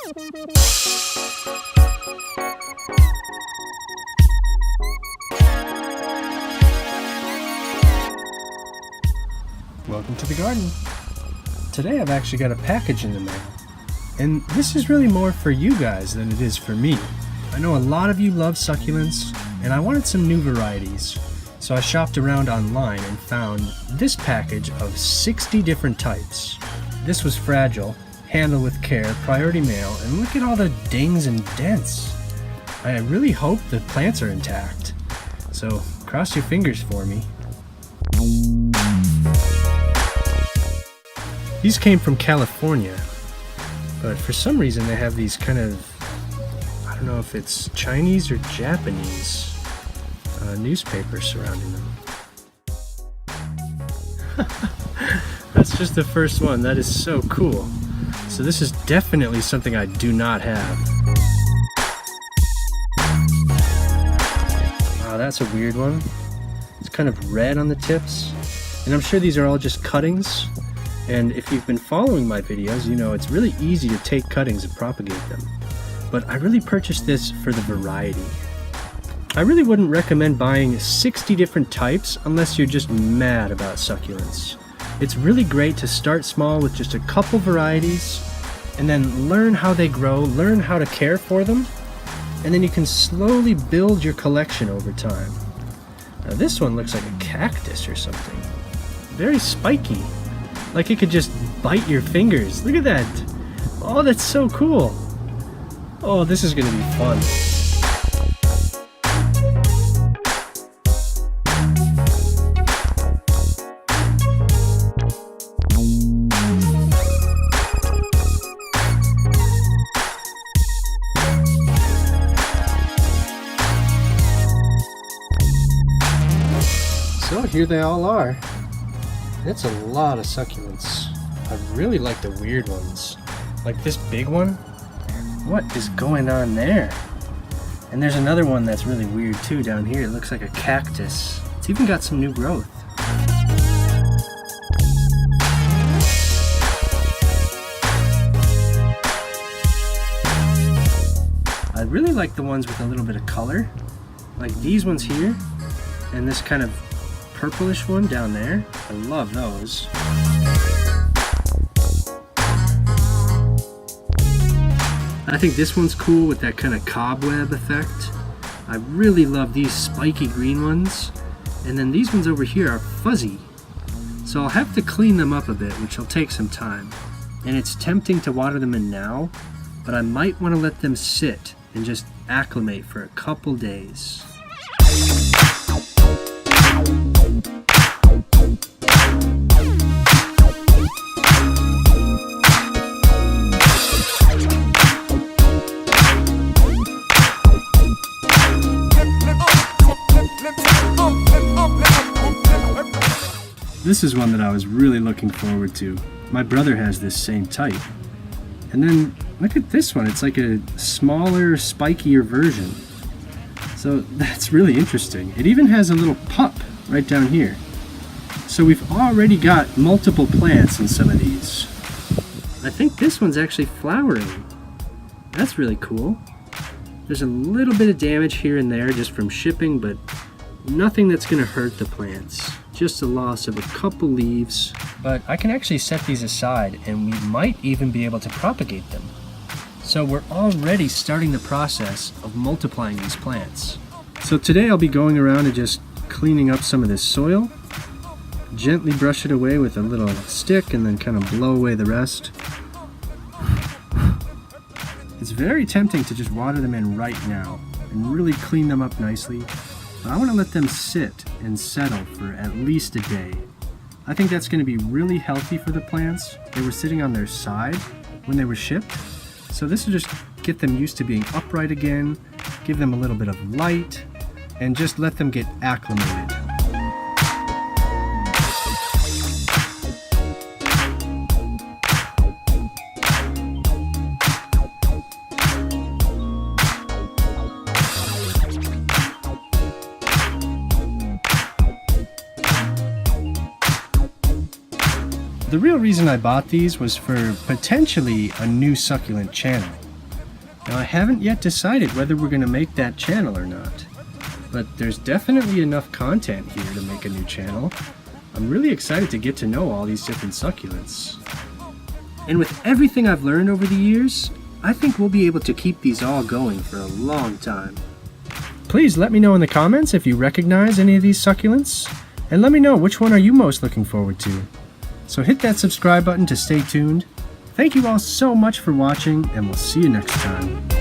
Welcome to the garden. Today I've actually got a package in the mail. And this is really more for you guys than it is for me. I know a lot of you love succulents, and I wanted some new varieties. So I shopped around online and found this package of 60 different types. This was fragile, handle with care, priority mail, and look at all the dings and dents. I really hope the plants are intact. So cross your fingers for me. These came from California, but for some reason they have these kind of, I don't know if it's Chinese or Japanese newspapers surrounding them. That's just the first one. That is so cool. So this is definitely something I do not have. Wow, that's a weird one. It's kind of red on the tips, and I'm sure these are all just cuttings. And if you've been following my videos, you know it's really easy to take cuttings and propagate them. But I really purchased this for the variety. I really wouldn't recommend buying 60 different types unless you're just mad about succulents. It's really great to start small with just a couple varieties and then learn how they grow, learn how to care for them, and then you can slowly build your collection over time. Now this one looks like a cactus or something. Very spiky. Like it could just bite your fingers. Look at that. Oh, that's so cool. Oh, this is going to be fun. So here they all are. That's a lot of succulents. I really like the weird ones. Like this big one. What is going on there? And there's another one that's really weird too down here. It looks like a cactus. It's even got some new growth. I really like the ones with a little bit of color. Like these ones here. And this kind of purplish one down there. I love those. I think this one's cool with that kind of cobweb effect. I really love these spiky green ones. And then these ones over here are fuzzy. So I'll have to clean them up a bit, which will take some time. And it's tempting to water them in now, but I might want to let them sit and just acclimate for a couple days. This is one that I was really looking forward to. My brother has this same type. And then look at this one. It's like a smaller, spikier version. So that's really interesting. It even has a little pup right down here. So we've already got multiple plants in some of these. I think this one's actually flowering. That's really cool. There's a little bit of damage here and there just from shipping, but nothing that's going to hurt the plants. Just a loss of a couple leaves. But I can actually set these aside and we might even be able to propagate them. So we're already starting the process of multiplying these plants. So today I'll be going around and just cleaning up some of this soil. Gently brush it away with a little stick and then kind of blow away the rest. It's very tempting to just water them in right now and really clean them up nicely. But I want to let them sit and settle for at least a day. I think that's going to be really healthy for the plants. They were sitting on their side when they were shipped. So this will just get them used to being upright again, give them a little bit of light, and just let them get acclimated. The real reason I bought these was for potentially a new succulent channel. Now I haven't yet decided whether we're going to make that channel or not, but there's definitely enough content here to make a new channel. I'm really excited to get to know all these different succulents. And with everything I've learned over the years, I think we'll be able to keep these all going for a long time. Please let me know in the comments if you recognize any of these succulents, and let me know which one are you most looking forward to. So hit that subscribe button to stay tuned. Thank you all so much for watching, and we'll see you next time.